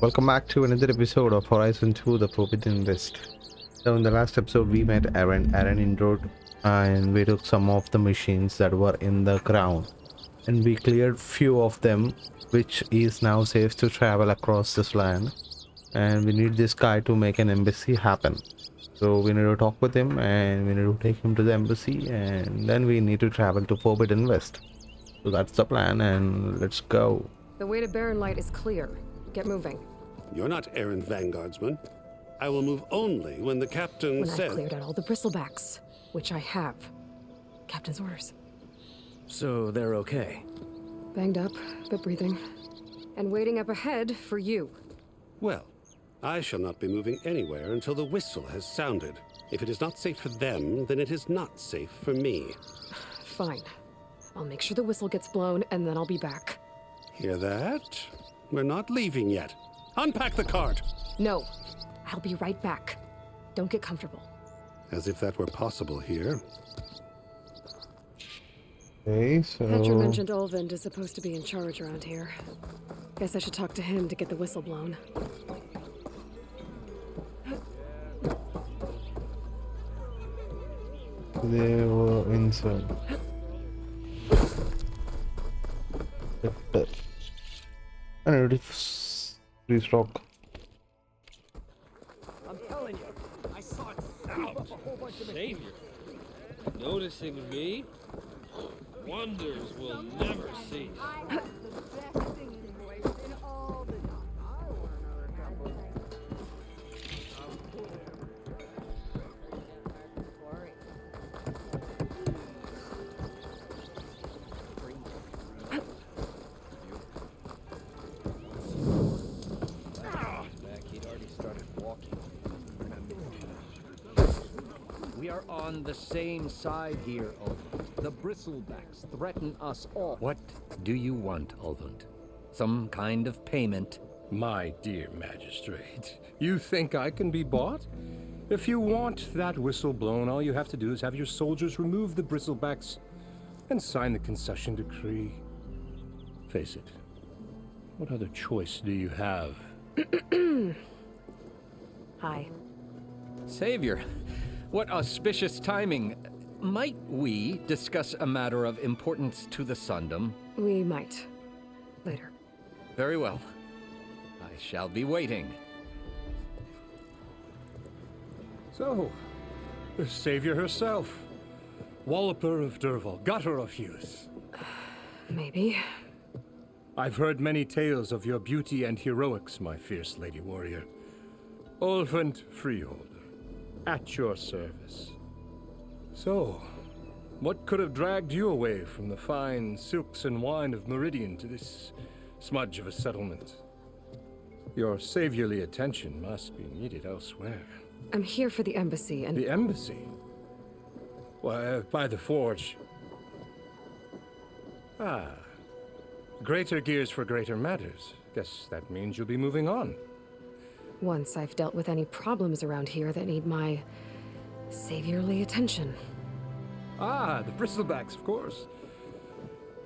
Welcome back to another episode of Horizon 2 The Forbidden West. So in the last episode we met Aaron Intro and we took some of the machines that were in the ground and we cleared few of them, which is now safe to travel across this land, and we need this guy to make an embassy happen. So we need to talk with him and we need to take him to the embassy, and then we need to travel to Forbidden West. So that's the plan, and let's go. The way to Barren Light is clear. Get moving. You're not errand vanguardsman. I will move only when the captain When says... I've cleared out all the bristlebacks, which I have. Captain's orders. So they're okay? Banged up, but breathing. And waiting up ahead for you. Well, I shall not be moving anywhere until the whistle has sounded. If it is not safe for them, then it is not safe for me. Fine. I'll make sure the whistle gets blown, and then I'll be back. Hear that? We're not leaving yet. Unpack the cart! No. I'll be right back. Don't get comfortable. As if that were possible here. Okay, so... Petra mentioned Olvind is supposed to be in charge around here. Guess I should talk to him to get the whistle blown. They were inside. I need to restock. I'm telling you, I saw it snap up a whole bunch of Savior. Noticing me, wonders will never cease. We are on the same side here, Ulvund. The bristlebacks threaten us all. What do you want, Ulvund? Some kind of payment? My dear magistrate, you think I can be bought? If you want that whistle blown, all you have to do is have your soldiers remove the bristlebacks and sign the concession decree. Face it, what other choice do you have? Hi. Savior, what auspicious timing. Might we discuss a matter of importance to the Sundom? We might. Later. Very well. I shall be waiting. So, the savior herself. Walloper of Derval, gutter of youth. Maybe. I've heard many tales of your beauty and heroics, my fierce lady warrior. Ulvund Freeholder, at your service. So, what could have dragged you away from the fine silks and wine of Meridian to this smudge of a settlement? Your saviorly attention must be needed elsewhere. I'm here for the embassy and... The embassy? Why, by the forge. Ah. Greater gears for greater matters. Guess that means you'll be moving on. Once I've dealt with any problems around here that need my saviorly attention. Ah, the bristlebacks, of course.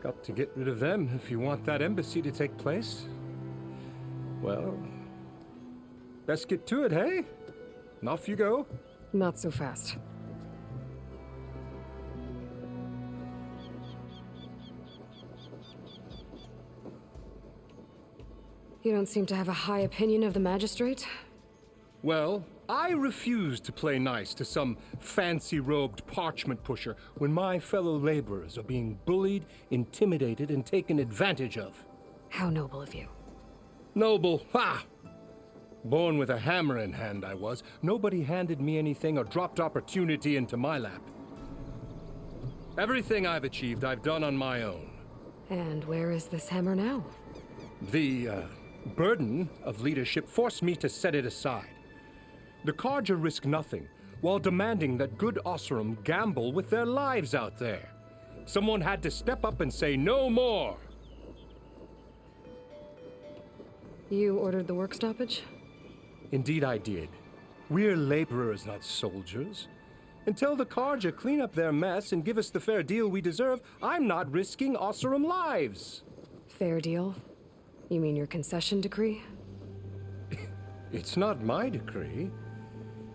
Got to get rid of them if you want that embassy to take place. Well, best get to it, hey? And off you go. Not so fast. You don't seem to have a high opinion of the magistrate? Well, I refuse to play nice to some fancy-robed parchment pusher when my fellow laborers are being bullied, intimidated, and taken advantage of. How noble of you. Noble, ha! Born with a hammer in hand, I was. Nobody handed me anything or dropped opportunity into my lap. Everything I've achieved, I've done on my own. And where is this hammer now? The, burden of leadership forced me to set it aside. The Carja risk nothing, while demanding that good Osseram gamble with their lives out there. Someone had to step up and say no more. You ordered the work stoppage? Indeed I did. We're laborers, not soldiers. Until the Carja clean up their mess and give us the fair deal we deserve, I'm not risking Osseram lives. Fair deal? You mean your concession decree? It's not my decree.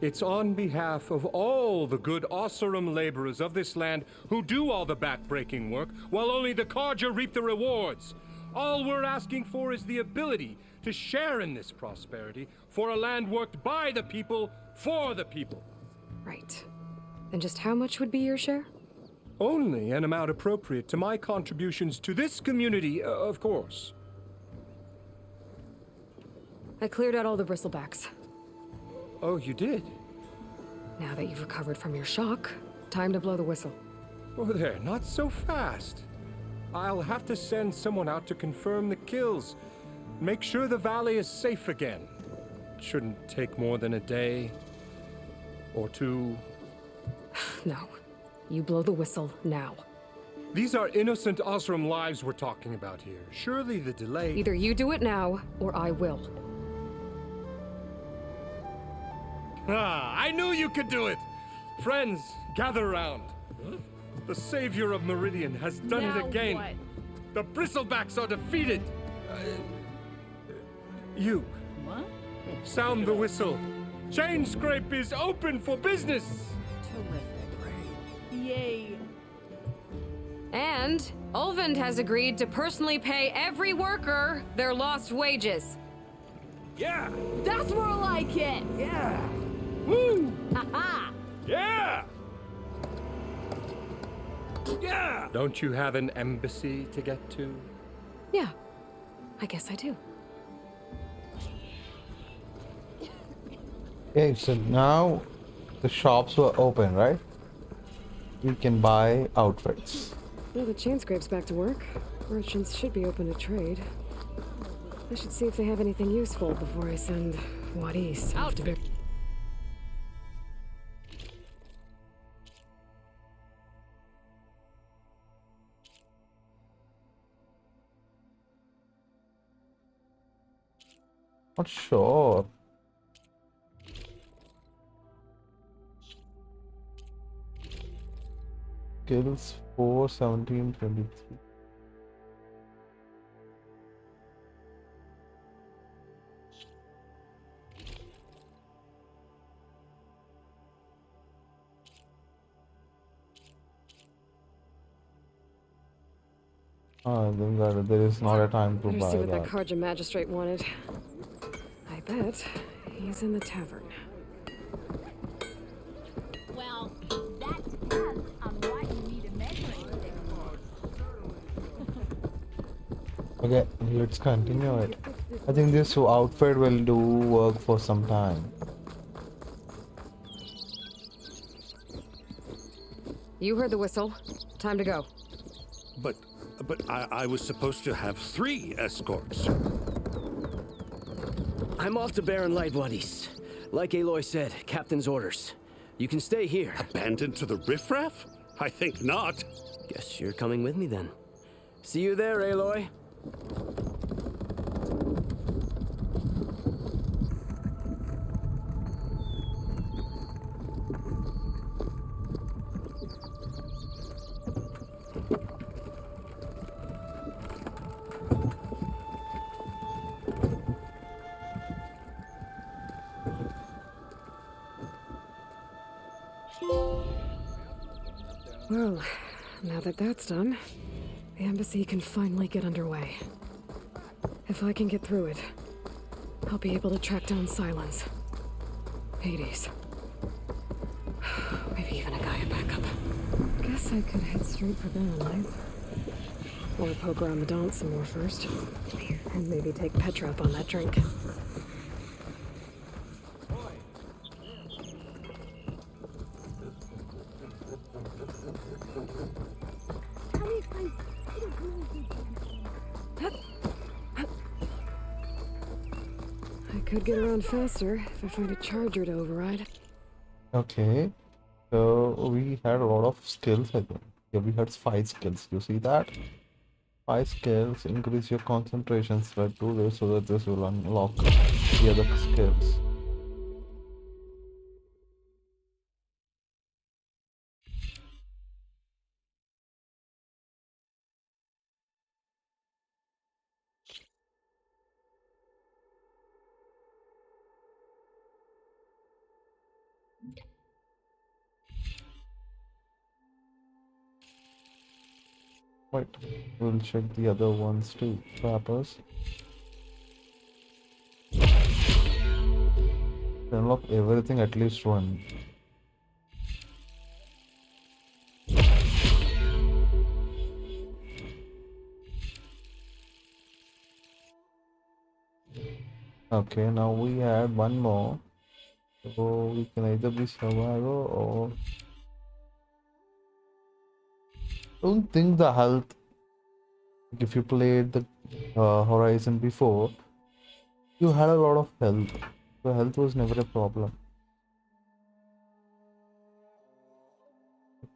It's on behalf of all the good Oseram laborers of this land who do all the back-breaking work, while only the Carja reap the rewards. All we're asking for is the ability to share in this prosperity for a land worked by the people, for the people. Right. Then just how much would be your share? Only an amount appropriate to my contributions to this community, of course. I cleared out all the bristlebacks. Oh, you did? Now that you've recovered from your shock, time to blow the whistle. Oh, there, not so fast. I'll have to send someone out to confirm the kills. Make sure the valley is safe again. It shouldn't take more than a day or two. No. You blow the whistle now. These are innocent Osram lives we're talking about here. Surely the delay... Either you do it now, or I will. Ah, I knew you could do it! Friends, gather around. The savior of Meridian has done it again. What? The bristlebacks are defeated. You, What? sound the whistle. Chain Scrape is open for business. Terrific. Yay. And Ulvund has agreed to personally pay every worker their lost wages. Yeah! That's more like it. Yeah! Woo! Haha. Yeah! Yeah! Don't you have an embassy to get to? Yeah, I guess I do. Okay, so now the shops were open, right? We can buy outfits. Well, the chain scrape's back to work. Merchants should be open to trade. I should see if they have anything useful before I send Wadis off to... Not sure. Skills 4, 17, 23. Then there is not a time to Better buy see what that that. Karja magistrate wanted. I bet he's in the tavern. Well, that depends on what you need a measuring stick for. Okay, let's continue it. I think this outfit will do work for some time. You heard the whistle. Time to go. But I was supposed to have 3 escorts. I'm off to Baron Lightwadis. Like Aloy said, captain's orders. You can stay here. Abandoned to the riffraff? I think not. Guess you're coming with me then. See you there, Aloy. Well, now that that's done, the embassy can finally get underway. If I can get through it, I'll be able to track down Silence, Hades, maybe even a Gaia backup. Guess I could head straight for them, or poke around the Daunt some more first, and maybe take Petra up on that drink. I could get around faster if I find a charger to override. Okay, so we had a lot of skills, I think. Yeah, we had 5 skills. You see that? 5 skills. Increase your concentration. So do this so that this will unlock the other skills. Wait, we'll check the other ones too. Trappers. Unlock everything at least one. Okay, now we had one more. So we can either be survivor or don't think the health. If you played the Horizon before, you had a lot of health. So health was never a problem.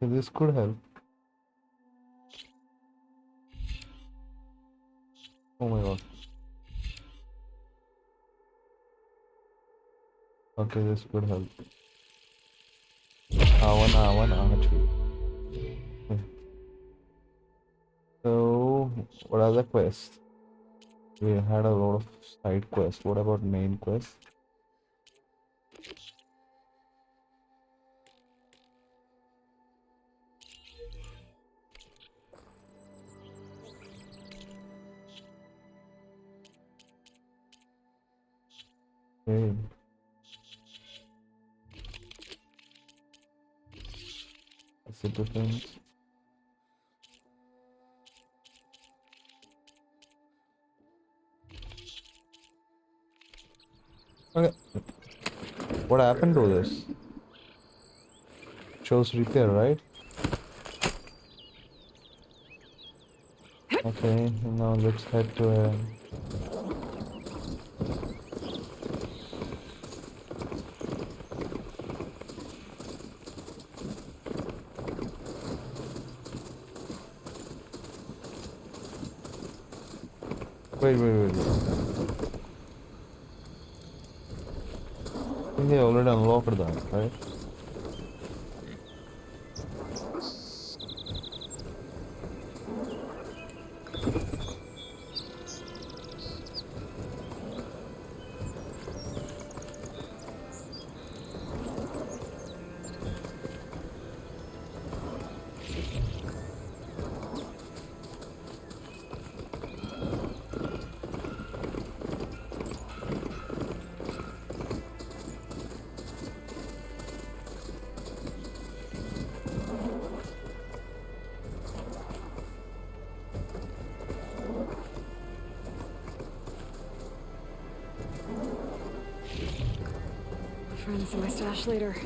Okay, this could help. Oh my god. Okay, this could help. R1, R2. Okay. So, what are the quests? We had a lot of side quests. What about main quests? Okay. Acid defense. Okay. What happened to this? Shows repair, right? Okay, now let's head to wait. I think they already unlocked that, right? Friends in my stash later.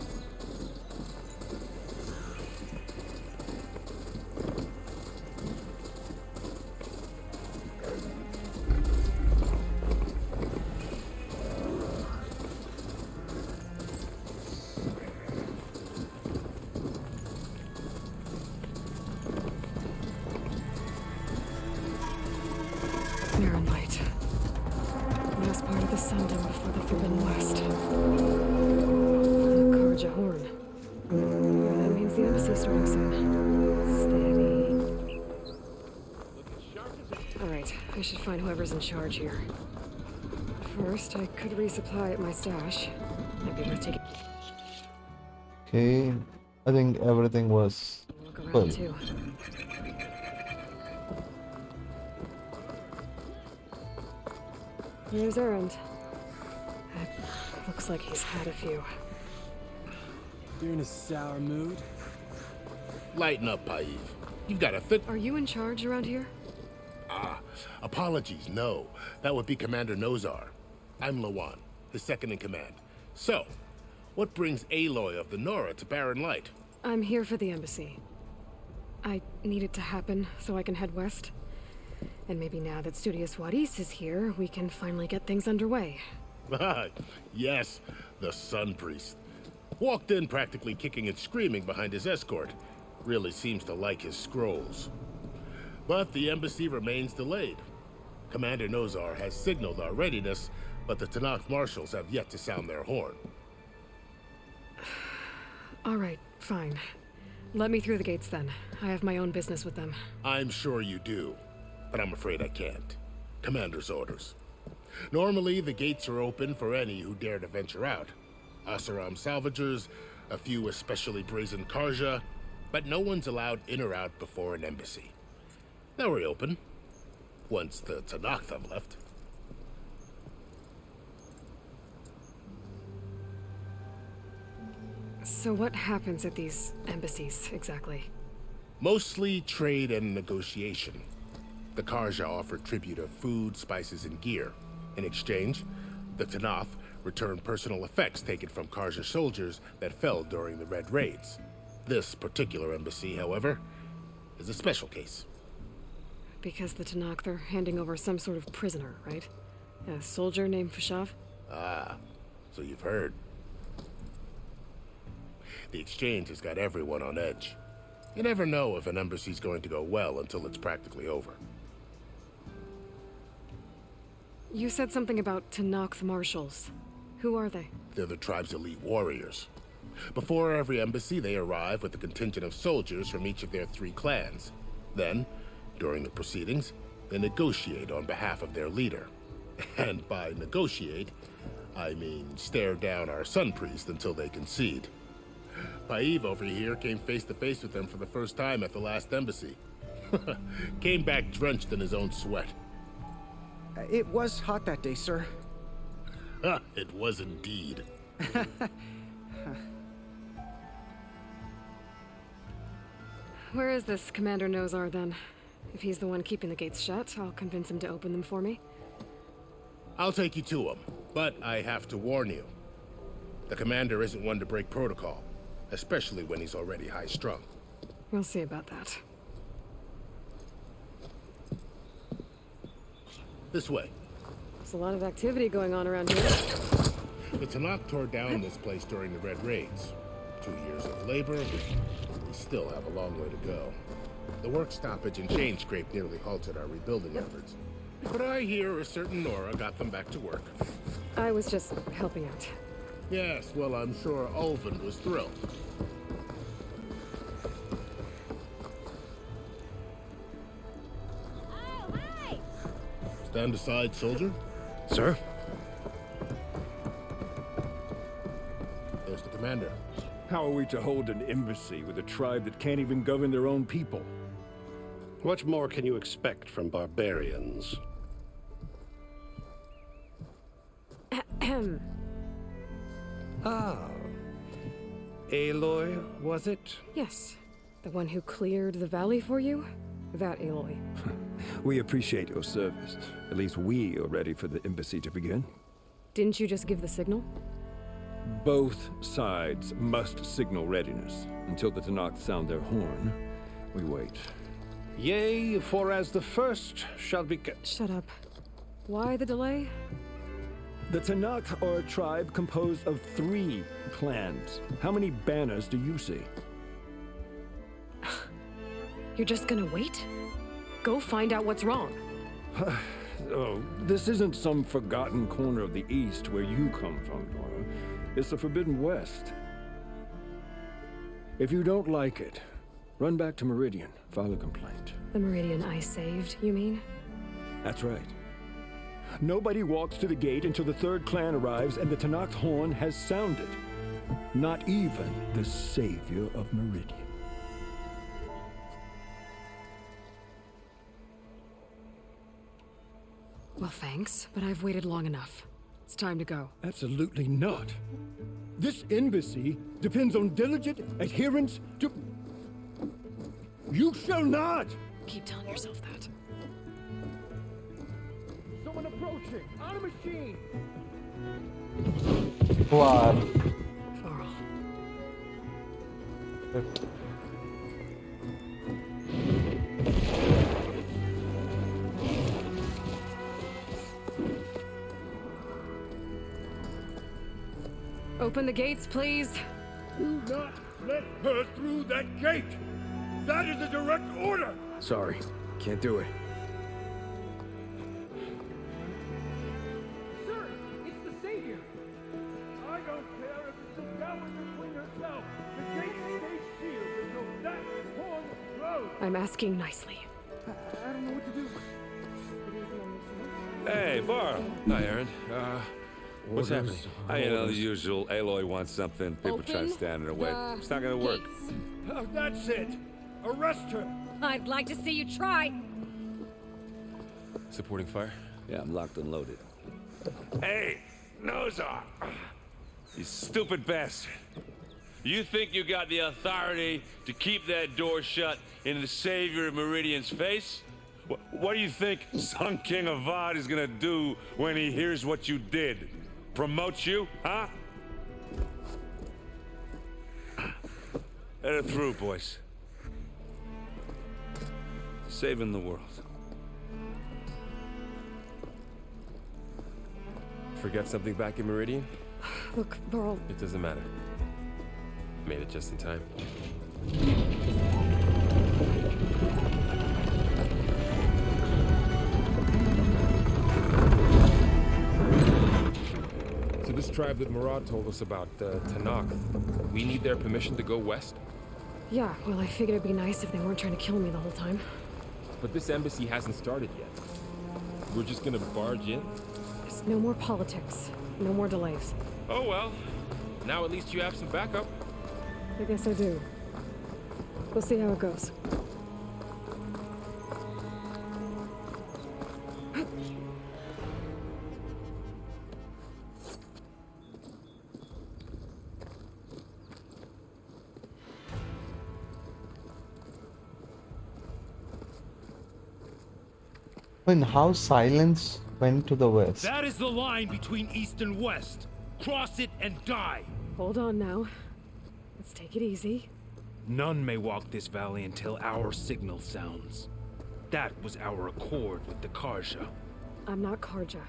Mirror light. Last part of the Sundom before the Forbidden West. A horn. That means the embassy's starting soon. Steady. Alright, I should find whoever's in charge here. First, I could resupply at my stash. Might be worth taking. Okay, I think everything was Look around full. too. Here's Errand. Looks like he's had a few. You're in a sour mood? Lighten up, Paiv. You've got a fit. Are you in charge around here? Apologies, no. That would be Commander Nozar. I'm Lawan, his second in command. So, what brings Aloy of the Nora to Barren Light? I'm here for the embassy. I need it to happen so I can head west. And maybe now that Studious Wadis is here, we can finally get things underway. Yes, the Sun Priest. Walked in practically kicking and screaming behind his escort. Really seems to like his scrolls. But the embassy remains delayed. Commander Nozar has signaled our readiness, but the Tanakh marshals have yet to sound their horn. All right, fine. Let me through the gates then. I have my own business with them. I'm sure you do, but I'm afraid I can't. Commander's orders. Normally, the gates are open for any who dare to venture out. Asaram salvagers, a few especially brazen Karja, but no one's allowed in or out before an embassy. They'll reopen once the Tanakh have left. So what happens at these embassies, exactly? Mostly trade and negotiation. The Karja offer tribute of food, spices, and gear. In exchange, the Tanakh return personal effects taken from Karja soldiers that fell during the Red Raids. This particular embassy, however, is a special case. Because the Tanakh, they're handing over some sort of prisoner, right? A soldier named Fashav? Ah, so you've heard. The exchange has got everyone on edge. You never know if an embassy's going to go well until it's practically over. You said something about Tanakh marshals. Who are they? They're the tribe's elite warriors. Before every embassy, they arrive with a contingent of soldiers from each of their 3 clans. Then, during the proceedings, they negotiate on behalf of their leader. And by negotiate, I mean stare down our sun priest until they concede. Paiv over here came face to face with them for the first time at the last embassy. Came back drenched in his own sweat. It was hot that day, sir. It was indeed. Where is this Commander Nozar, then? If he's the one keeping the gates shut, I'll convince him to open them for me. I'll take you to him, but I have to warn you. The commander isn't one to break protocol, especially when he's already high-strung. We'll see about that. This way. There's a lot of activity going on around here. The Tanakh tore down this place during the Red Raids. 2 years of labor, we still have a long way to go. The work stoppage and chain scrape nearly halted our rebuilding efforts. But I hear a certain Nora got them back to work. I was just helping out. Yes, well, I'm sure Ulvin was thrilled. Oh, hi! Stand aside, soldier. Sir? There's the commander. How are we to hold an embassy with a tribe that can't even govern their own people? What more can you expect from barbarians? Ahem. Ah. Aloy, was it? Yes. The one who cleared the valley for you? That Aloy. We appreciate your service. At least we are ready for the embassy to begin. Didn't you just give the signal? Both sides must signal readiness. Until the Tanakh sound their horn, we wait. Yea, for as the first shall be... Shut up. Why the delay? The Tanakh are a tribe composed of 3 clans. How many banners do you see? You're just gonna wait? Go find out what's wrong. Oh, this isn't some forgotten corner of the East where you come from, Nora. It's the Forbidden West. If you don't like it, run back to Meridian, file a complaint. The Meridian I saved, you mean? That's right. Nobody walks to the gate until the 3rd clan arrives and the Tanakh's horn has sounded. Not even the savior of Meridian. Well, thanks, but I've waited long enough. It's time to go. Absolutely not. This embassy depends on diligent adherence to... You shall not! Keep telling yourself that. Someone approaching! On a machine! What? Varl. Open the gates, please. Do not let her through that gate! That is a direct order! Sorry, can't do it. Sir, it's the savior! I don't care if it's the Dowager Queen herself! The gate stays sealed until that horn blows! I'm asking nicely. I don't know what to do. Hey, Varl. Hi, Aaron. What's happening? You know, the usual. Aloy wants something. People try to stand in her way. It's not gonna work. Oh, that's it! Arrest her! I'd like to see you try. Supporting fire? Yeah, I'm locked and loaded. Hey, Nozar! You stupid bastard. You think you got the authority to keep that door shut in the Savior of Meridian's face? What do you think Sun King Avad is gonna do when he hears what you did? Promote you, huh? Let it through, boys. Saving the world. Forget something back in Meridian? Look, Varl. It doesn't matter. Made it just in time. So this tribe that Murad told us about, Tanakh, we need their permission to go west? Yeah, well, I figured it'd be nice if they weren't trying to kill me the whole time. But this embassy hasn't started yet. We're just gonna barge in? There's no more politics. No more delays. Oh well. Now at least you have some backup. I guess I do. We'll see how it goes. When how silence went to the west? That is the line between east and west. Cross it and die. Hold on now. Let's take it easy. None may walk this valley until our signal sounds. That was our accord with the Karja. I'm not Karja.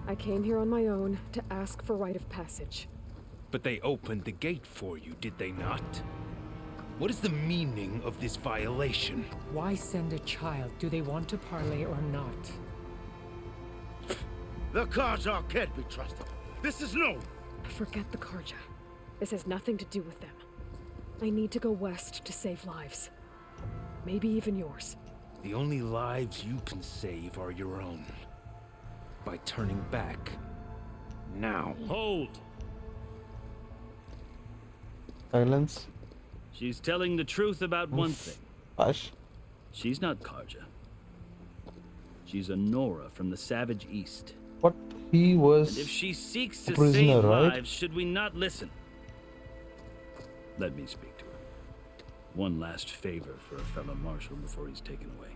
I came here on my own to ask for rite of passage. But they opened the gate for you, did they not? What is the meaning of this violation? Why send a child? Do they want to parley or not? The Karja can't be trusted. This is known. Forget the Karja. This has nothing to do with them. I need to go west to save lives. Maybe even yours. The only lives you can save are your own. By turning back. Now. Hold! Silence. She's telling the truth about one thing. Hush. She's not Karja. She's a Nora from the Savage East. What? He was And if she seeks to prisoner, save right? lives, should we not listen? Let me speak to her. One last favor for a fellow marshal before he's taken away.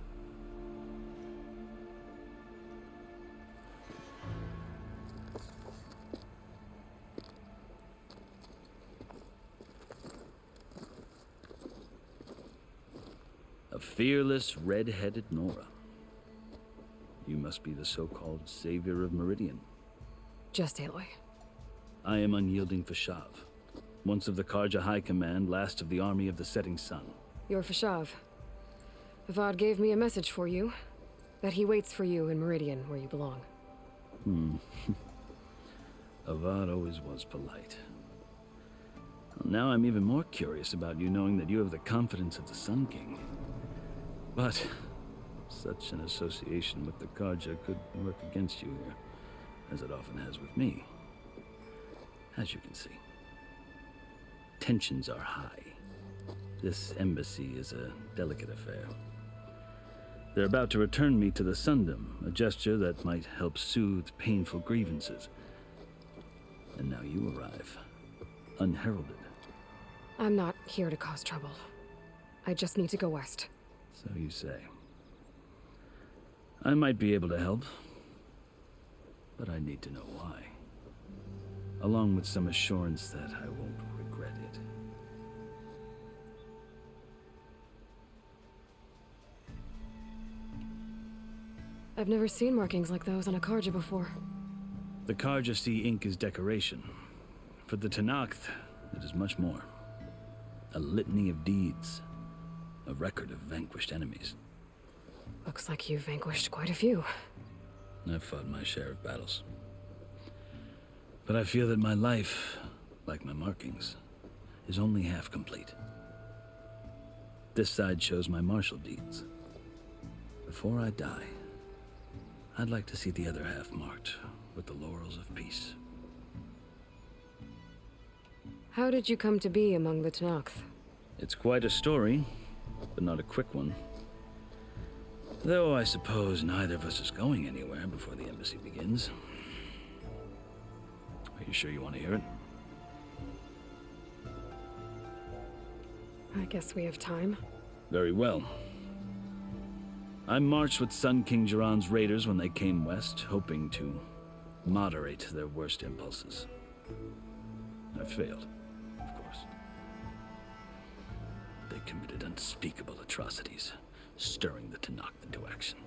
A fearless, red-headed Nora. You must be the so-called savior of Meridian. Just Aloy. I am unyielding Fashav. Once of the Karja High Command, last of the army of the setting sun. You're Fashav. Avad gave me a message for you. That he waits for you in Meridian, where you belong. Avad always was polite. Well, now I'm even more curious about you knowing that you have the confidence of the Sun King. But such an association with the Karja could work against you here, as it often has with me. As you can see. Tensions are high. This embassy is a delicate affair. They're about to return me to the Sundom, a gesture that might help soothe painful grievances. And now you arrive, unheralded. I'm not here to cause trouble. I just need to go west. So you say. I might be able to help, but I need to know why. Along with some assurance that I won't regret it. I've never seen markings like those on a Karja before. The Karja see ink as decoration. For the Tanakh, it is much more. A litany of deeds. A record of vanquished enemies. Looks like you've vanquished quite a few. I've fought my share of battles. But I feel that my life, like my markings, is only half complete. This side shows my martial deeds. Before I die, I'd like to see the other half marked with the laurels of peace. How did you come to be among the Tanakh? It's quite a story, but not a quick one. Though I suppose neither of us is going anywhere before the embassy begins. Are you sure you want to hear it? I guess we have time. Very well. I marched with Sun King Jiran's raiders when they came west, hoping to moderate their worst impulses. I failed, of course. They committed unspeakable atrocities, stirring the Tenakth into action.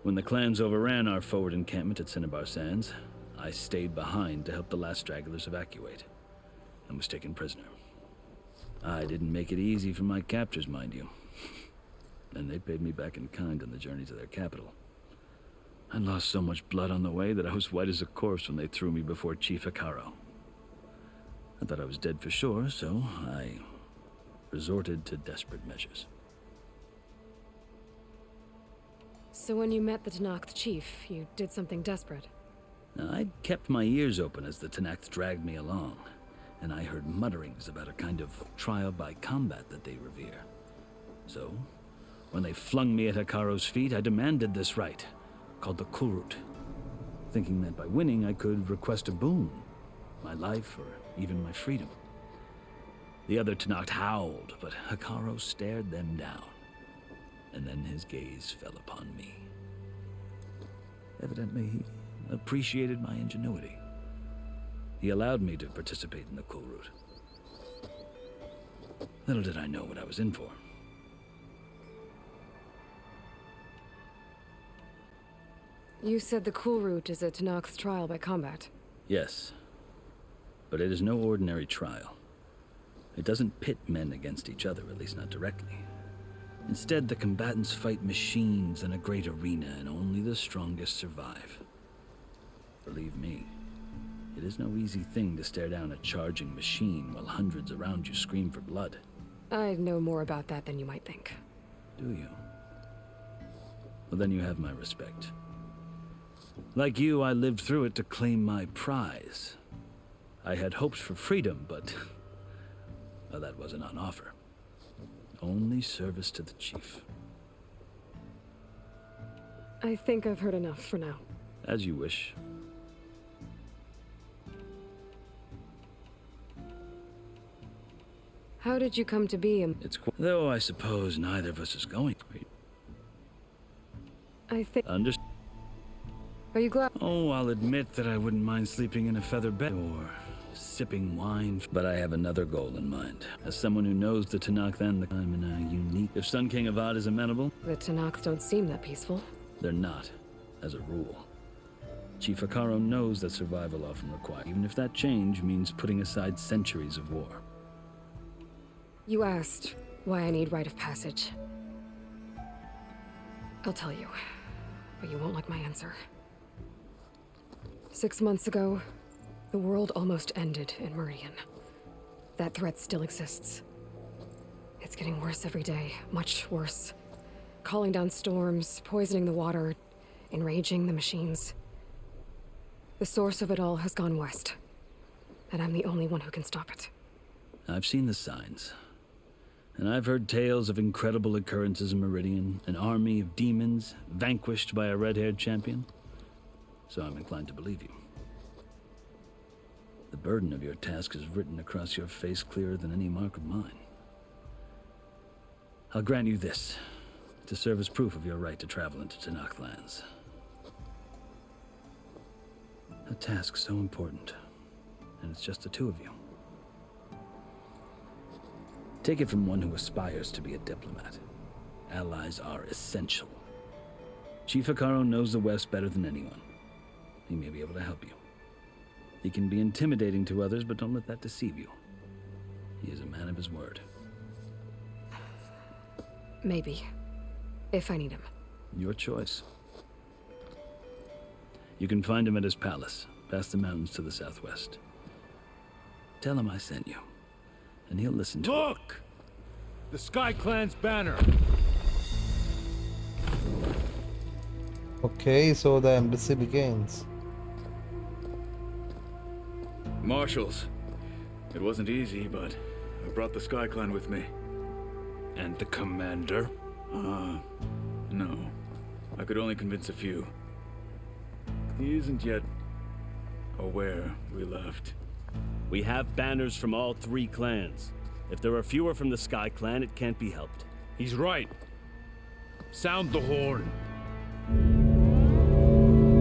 When the clans overran our forward encampment at Cinnabar Sands, I stayed behind to help the last stragglers evacuate, and was taken prisoner. I didn't make it easy for my captors, mind you. And they paid me back in kind on the journey to their capital. I lost so much blood on the way that I was white as a corpse when they threw me before Chief Hekarro. I thought I was dead for sure, so I resorted to desperate measures. So when you met the Tenakth chief, you did something desperate? I'd kept my ears open as the Tenakth dragged me along, and I heard mutterings about a kind of trial by combat that they revere. So, when they flung me at Hekarro's feet, I demanded this right, called the Kulrut, thinking that by winning I could request a boon, my life or even my freedom. The other Tenakth howled, but Hekarro stared them down, and then his gaze fell upon me. Evidently, he appreciated my ingenuity. He allowed me to participate in the Kulrut. Little did I know what I was in for. You said the Kulrut is a Tenakth's trial by combat. Yes, but it is no ordinary trial. It doesn't pit men against each other, at least not directly. Instead, the combatants fight machines in a great arena, and only the strongest survive. Believe me, it is no easy thing to stare down a charging machine while hundreds around you scream for blood. I know more about that than you might think. Do you? Well, then you have my respect. Like you, I lived through it to claim my prize. I had hoped for freedom, but well, that wasn't on offer. Only service to the chief. I think I've heard enough for now. As you wish. How did you come to be a... Though I suppose neither of us is going. I think... Are you glad? Oh, I'll admit that I wouldn't mind sleeping in a feather bed or sipping wine, but I have another goal in mind. As someone who knows the Tenakth and I'm in a unique... If Sun King Avad is amenable... The Tenakth don't seem that peaceful. They're not, as a rule. Chief Hekarro knows that survival often requires, even if that change means putting aside centuries of war. You asked why I need rite of passage. I'll tell you, but you won't like my answer. 6 months ago, the world almost ended in Meridian. That threat still exists. It's getting worse every day, much worse. Calling down storms, poisoning the water, enraging the machines. The source of it all has gone west, and I'm the only one who can stop it. I've seen the signs. And I've heard tales of incredible occurrences in Meridian, an army of demons vanquished by a red-haired champion. So I'm inclined to believe you. The burden of your task is written across your face clearer than any mark of mine. I'll grant you this, to serve as proof of your right to travel into Tenakth lands. A task so important, and it's just the two of you. Take it from one who aspires to be a diplomat. Allies are essential. Chief Hekarro knows the West better than anyone. He may be able to help you. He can be intimidating to others, but don't let that deceive you. He is a man of his word. Maybe. If I need him. Your choice. You can find him at his palace, past the mountains to the southwest. Tell him I sent you, and he'll listen to Look! it. The Sky Clan's banner! Okay, so the embassy begins. Marshals. It wasn't easy, but I brought the Sky Clan with me. And the commander? No. I could only convince a few. He isn't yet aware we left. We have banners from all 3 clans. If there are fewer from the Sky Clan, it can't be helped. He's right. Sound the horn.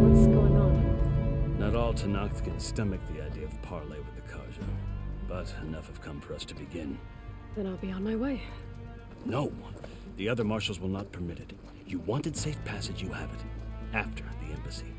What's going on? Not all Tanakh can stomach the idea of parley with the Karja, but enough have come for us to begin. Then I'll be on my way. No, the other marshals will not permit it. You wanted safe passage, you have it. After the embassy.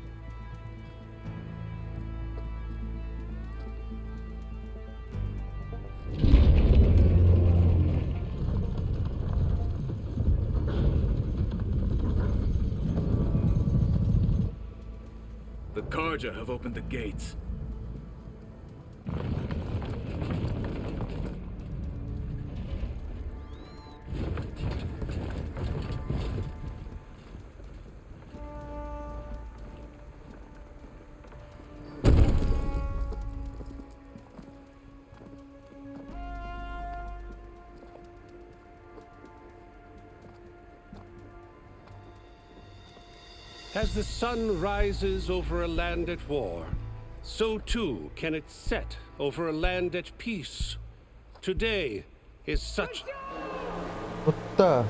The Karja have opened the gates. As the sun rises over a land at war, so too can it set over a land at peace. Today is such... What the?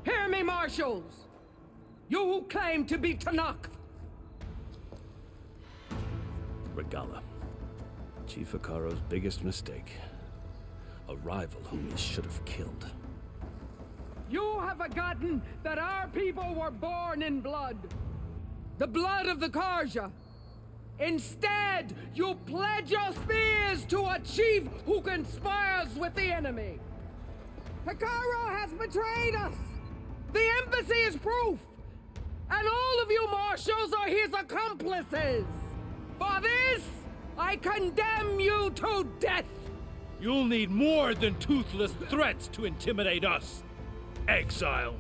Hear me, marshals! You who claim to be Tanakh! Regalla. Chief Akaro's biggest mistake. A rival whom he should have killed. You have forgotten that our people were born in blood. The blood of the Karja. Instead, you pledge your spears to a chief who conspires with the enemy. Akaro has betrayed us. The embassy is proof. And all of you marshals are his accomplices. For this, I condemn you to death. You'll need more than toothless threats to intimidate us. Exile.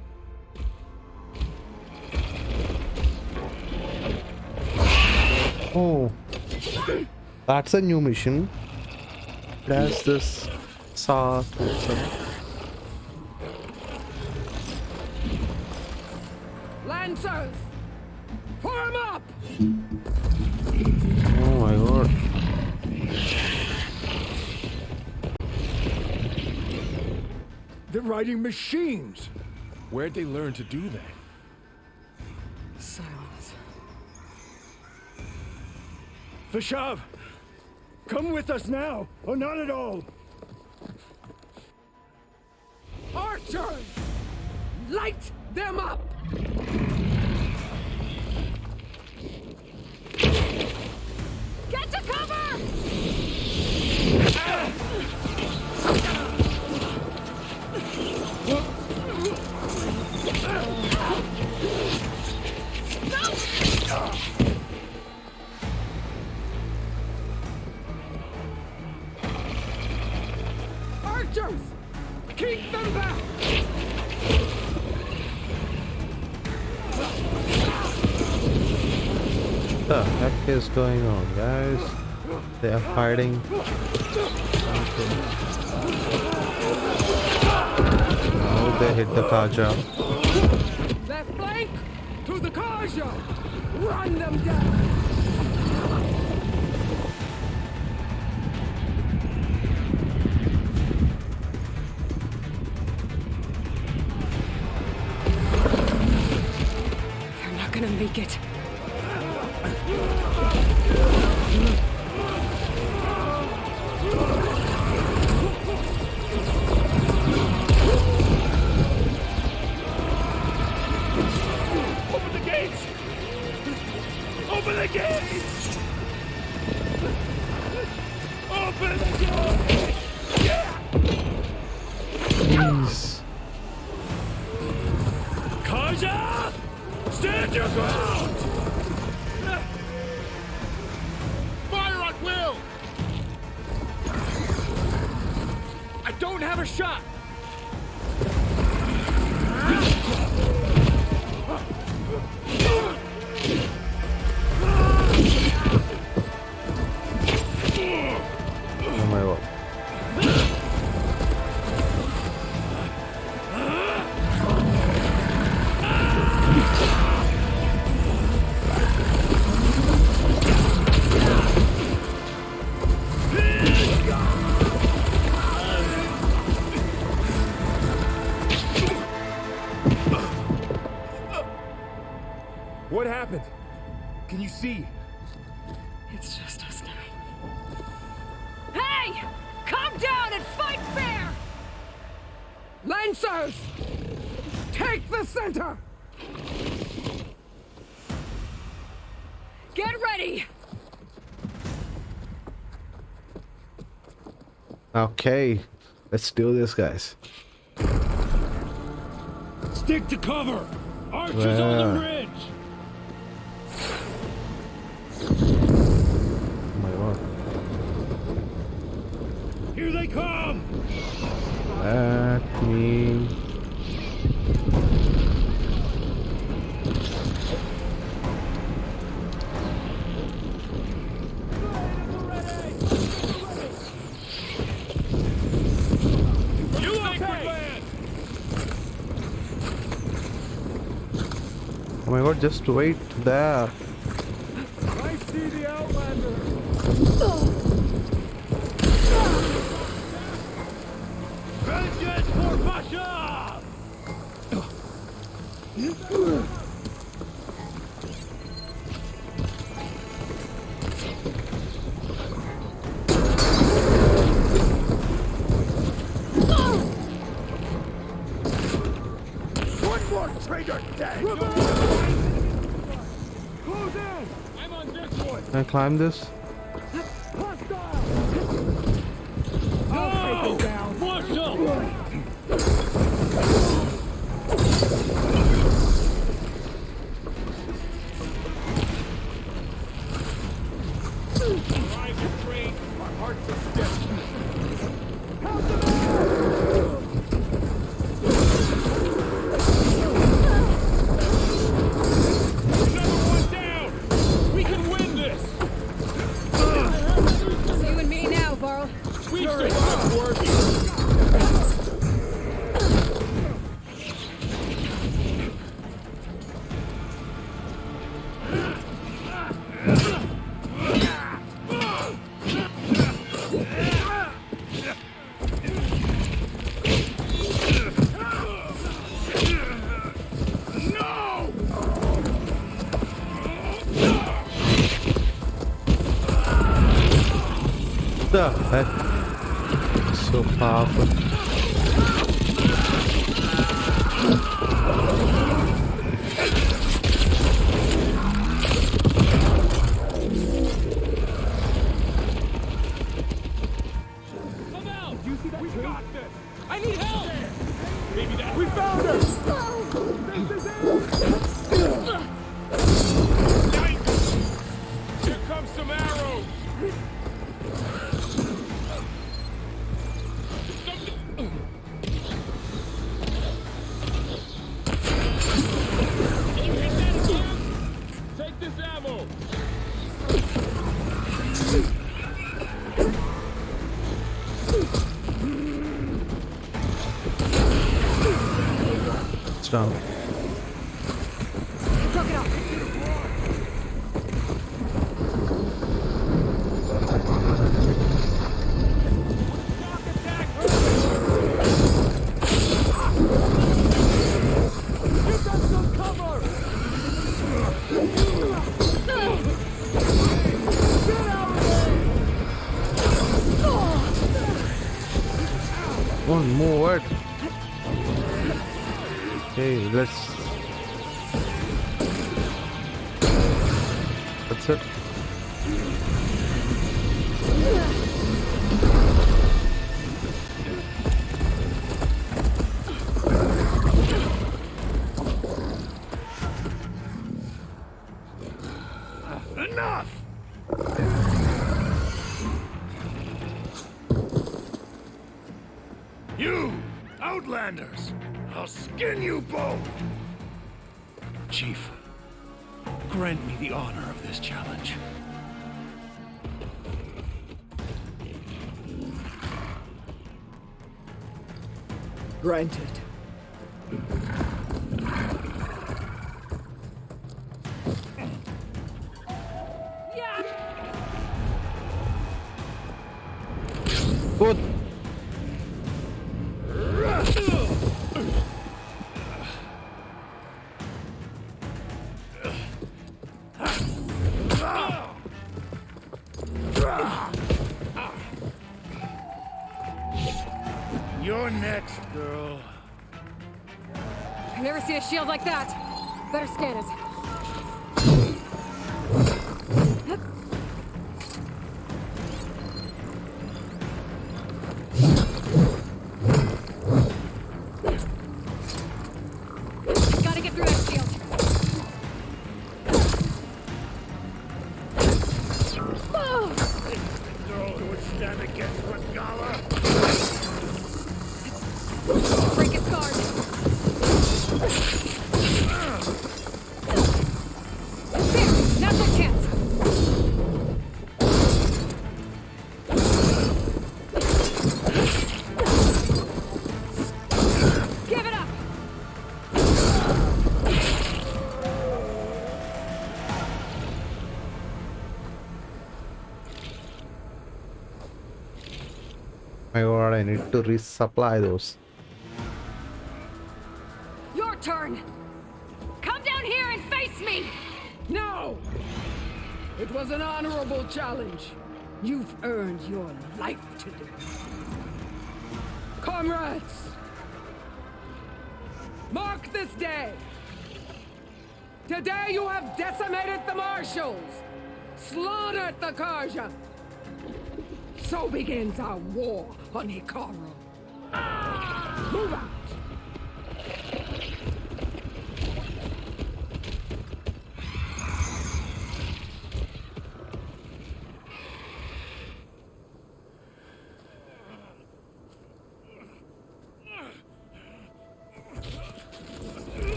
Oh, that's a new mission. There's this saw. Lancers, form up! Oh my god. They're riding machines. Where'd they learn to do that? Silence. Vashav, come with us now, or not at all. Archers, light them up! Get to cover! Archers, keep them back! What the heck is going on, guys? They are fighting. Oh, they hit the Karja. Left flank to the Karja! Run them down! They're not gonna make it. Open the gates! Open the gates! Open the gates! Yeah! Jeez. Karja! Stand your ground! Fire at will! I don't have a shot! Oh my god. What happened? Can you see? It's just us now. Hey! Come down and fight fair! Lancers! Take the center! Get ready! Okay, let's do this, guys. Stick to cover! Archers on the bridge! Oh my god. Here they come! Let me... Oh my god, just wait there. I see the Outlander! Vengeance for Pasha! One more traitor dead! Close in! I'm on this one! Can I climb this? No! Marshal! Drive your train, our hearts are steady. Another one down! We can win this! It's you and me now, Varl. We survived working! The heck? So powerful. Come out! Do you see that? We got this! I need help! Maybe that. We found her! This is it! Yikes! Here comes some arrows! Can you hit that again? Take this ammo! It's done. Truck it up. Give them some cover! Get out of there! One more. Okay, let's. That's it. Enough! You, Outlanders! I'll skin you both! Chief, grant me the honor of this challenge. Granted. Good. You're next, girl. I've never seen a shield like that. Better scan it. Gotta get through that shield. Oh! Girl who would stand against Regalla. Break its guard. There! Now's our chance! Give it up! My god, I need to resupply those. Your turn! Come down here and face me! No! It was an honorable challenge. You've earned your life today. Comrades! Mark this day! Today you have decimated the marshals! Slaughtered the Karja! So begins our war on Hikaru. Move out!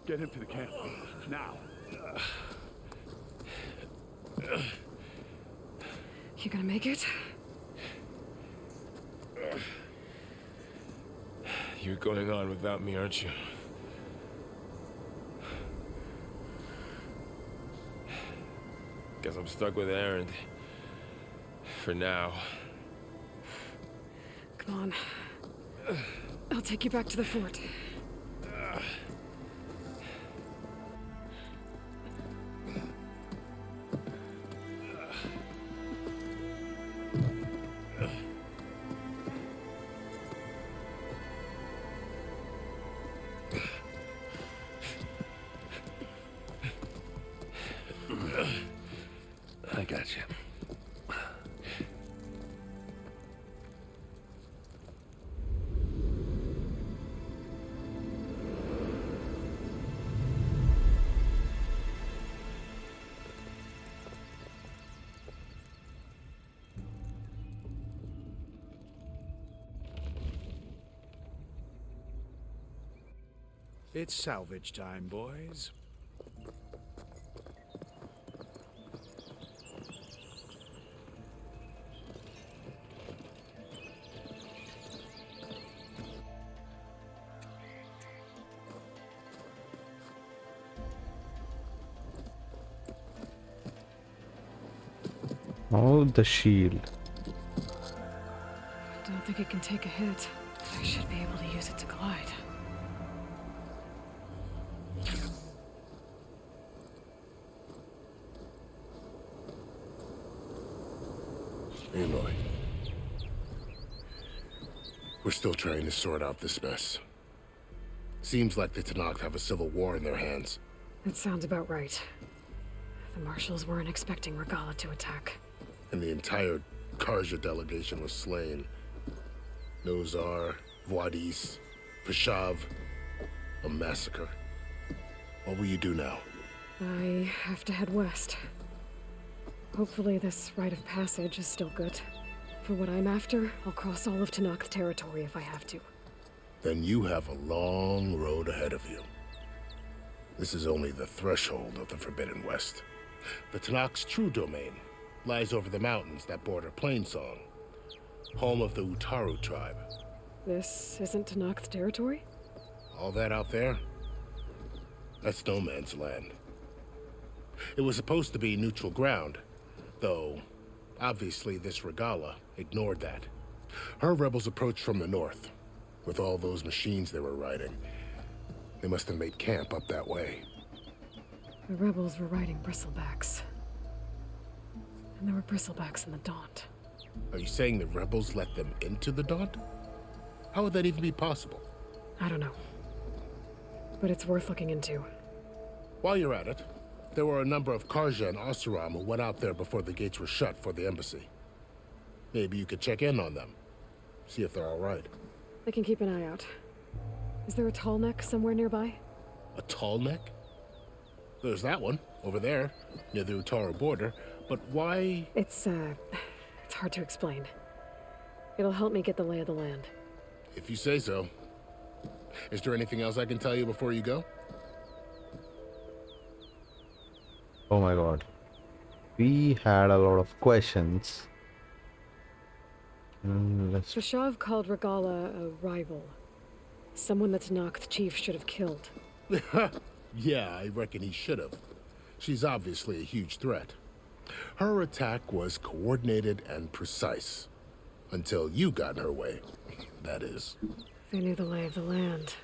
Get him to the camp. Now. You gonna make it? You're going on without me, aren't you? Guess I'm stuck with Erend. For now. Come on. I'll take you back to the fort. I got you. It's salvage time, boys. Oh, the shield. Don't think it can take a hit. I should be able to use it to glide. Aloy. We're still trying to sort out this mess. Seems like the Tenakth have a civil war in their hands. That sounds about right. The marshals weren't expecting Regalla to attack. And the entire Karja delegation was slain. Nozar, Voidis, Vashav. A massacre. What will you do now? I have to head west. Hopefully this rite of passage is still good. For what I'm after, I'll cross all of Tenakth territory if I have to. Then you have a long road ahead of you. This is only the threshold of the Forbidden West. The Tenakth's true domain lies over the mountains that border Plainsong, home of the Utaru tribe. This isn't Tenakth territory? All that out there? That's no man's land. It was supposed to be neutral ground, though obviously this Regalla ignored that. Her rebels approached from the north. With all those machines they were riding, they must have made camp up that way. The rebels were riding bristlebacks. And there were bristlebacks in the Daunt. Are you saying the rebels let them into the Daunt? How would that even be possible? I don't know. But it's worth looking into. While you're at it, there were a number of Karja and Oseram who went out there before the gates were shut for the embassy. Maybe you could check in on them. See if they're all right. I can keep an eye out. Is there a tall neck somewhere nearby? A tall neck? There's that one, over there, near the Utaru border. But why? It's hard to explain. It'll help me get the lay of the land. If you say so. Is there anything else I can tell you before you go? Oh my god. We had a lot of questions. Fashav called Regalla a rival. Someone that Tanakh chief should have killed. Yeah, I reckon he should have. She's obviously a huge threat. Her attack was coordinated and precise. Until you got in her way, that is. They knew the lay of the land.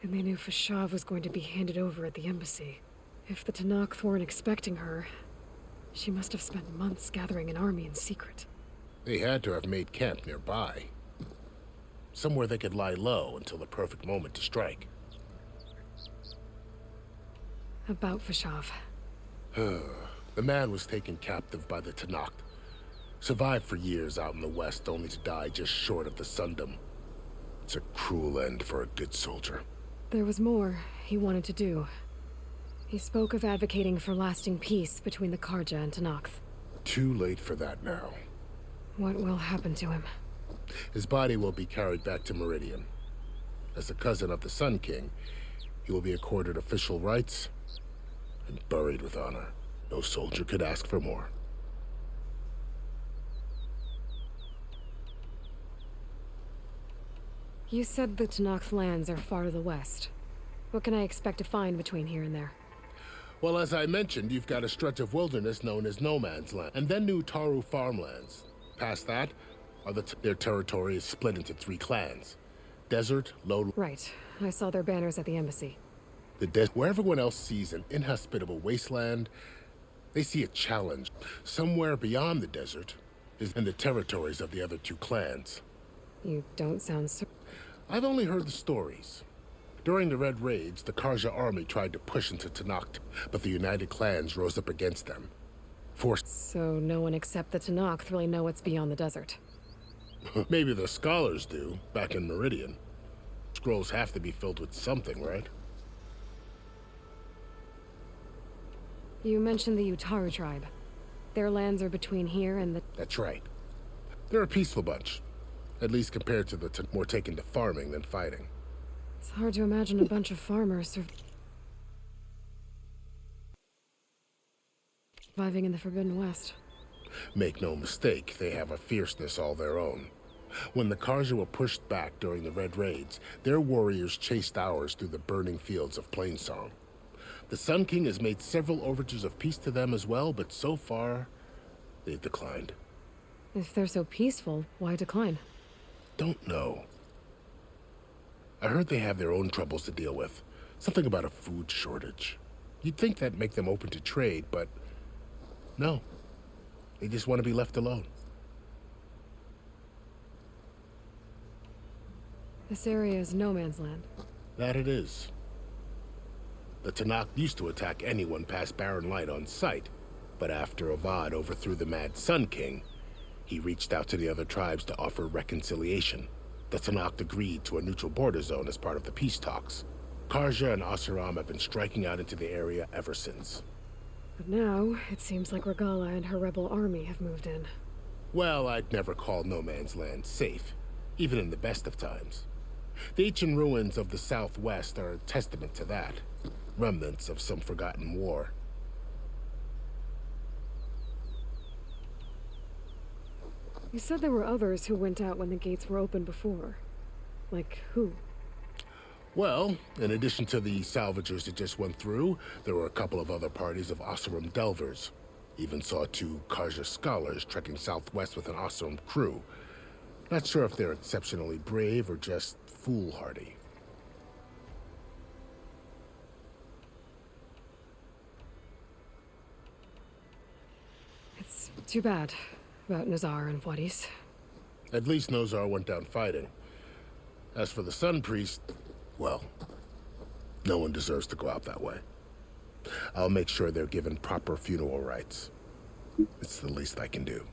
And they knew Fashav was going to be handed over at the embassy. If the Tanakh weren't expecting her, she must have spent months gathering an army in secret. They had to have made camp nearby. Somewhere they could lie low until the perfect moment to strike. About Fashav. The man was taken captive by the Tanakh. Survived for years out in the west, only to die just short of the Sundom. It's a cruel end for a good soldier. There was more he wanted to do. He spoke of advocating for lasting peace between the Karja and Tanakh. Too late for that now. What will happen to him? His body will be carried back to Meridian. As a cousin of the Sun King, he will be accorded official rights and buried with honor. No soldier could ask for more. You said the Tanakh lands are far to the west. What can I expect to find between here and there? Well, as I mentioned, you've got a stretch of wilderness known as No Man's Land, and then New Taru farmlands. Past that, their territory is split into 3 clans. Desert, Low... Right. I saw their banners at the embassy. Where everyone else sees an inhospitable wasteland, they see a challenge. Somewhere beyond the desert is in the territories of the other 2 clans. You don't sound so... I've only heard the stories. During the Red Raids, the Karja army tried to push into Tanakh, but the United Clans rose up against them. So no one except the Tanakh really know what's beyond the desert? Maybe the scholars do, back in Meridian. Scrolls have to be filled with something, right? You mentioned the Utaru tribe. Their lands are between here and the... That's right. They're a peaceful bunch. At least compared to the more taken to farming than fighting. It's hard to imagine a bunch of farmers surviving in the Forbidden West. Make no mistake, they have a fierceness all their own. When the Karja were pushed back during the Red Raids, their warriors chased ours through the burning fields of Plainsong. The Sun King has made several overtures of peace to them as well, but so far, they've declined. If they're so peaceful, why decline? Don't know. I heard they have their own troubles to deal with. Something about a food shortage. You'd think that'd make them open to trade, but no. They just want to be left alone. This area is no man's land. That it is. The Tanakh used to attack anyone past Barren Light on sight, but after Avad overthrew the Mad Sun King, he reached out to the other tribes to offer reconciliation. The Tanakh agreed to a neutral border zone as part of the peace talks. Karja and Oseram have been striking out into the area ever since. But now, it seems like Regalla and her rebel army have moved in. Well, I'd never call No Man's Land safe, even in the best of times. The ancient ruins of the Southwest are a testament to that. Remnants of some forgotten war. You said there were others who went out when the gates were open before. Like who? Well, in addition to the salvagers that just went through, there were a couple of other parties of Oseram delvers. Even saw 2 Karja scholars trekking southwest with an Oseram crew. Not sure if they're exceptionally brave or just foolhardy. Too bad about Nazar and Wadis. At least Nozar went down fighting. As for the Sun Priest, well, no one deserves to go out that way. I'll make sure they're given proper funeral rites. It's the least I can do.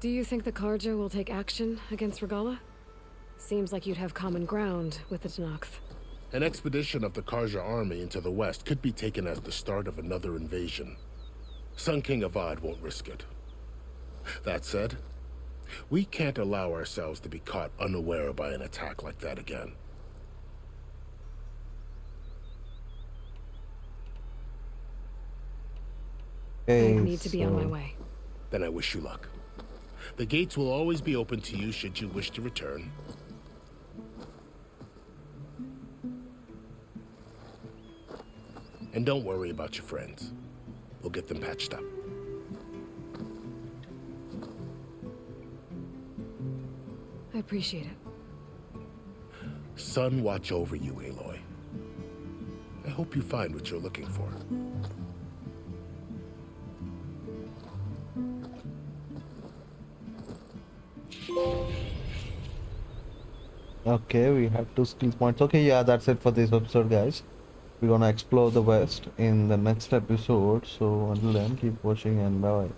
Do you think the Karja will take action against Regalla? Seems like you'd have common ground with the Tenakth. An expedition of the Karja army into the west could be taken as the start of another invasion. Sun King Avad won't risk it. That said, we can't allow ourselves to be caught unaware by an attack like that again. I need to be on my way. Then I wish you luck. The gates will always be open to you should you wish to return. And don't worry about your friends. We'll get them patched up. I appreciate it. Sun watch over you, Aloy. I hope you find what you're looking for. Okay, we have 2 skill points. Okay, yeah, that's it for this episode, guys. We're gonna explore the west in the next episode. So until then, keep watching and bye.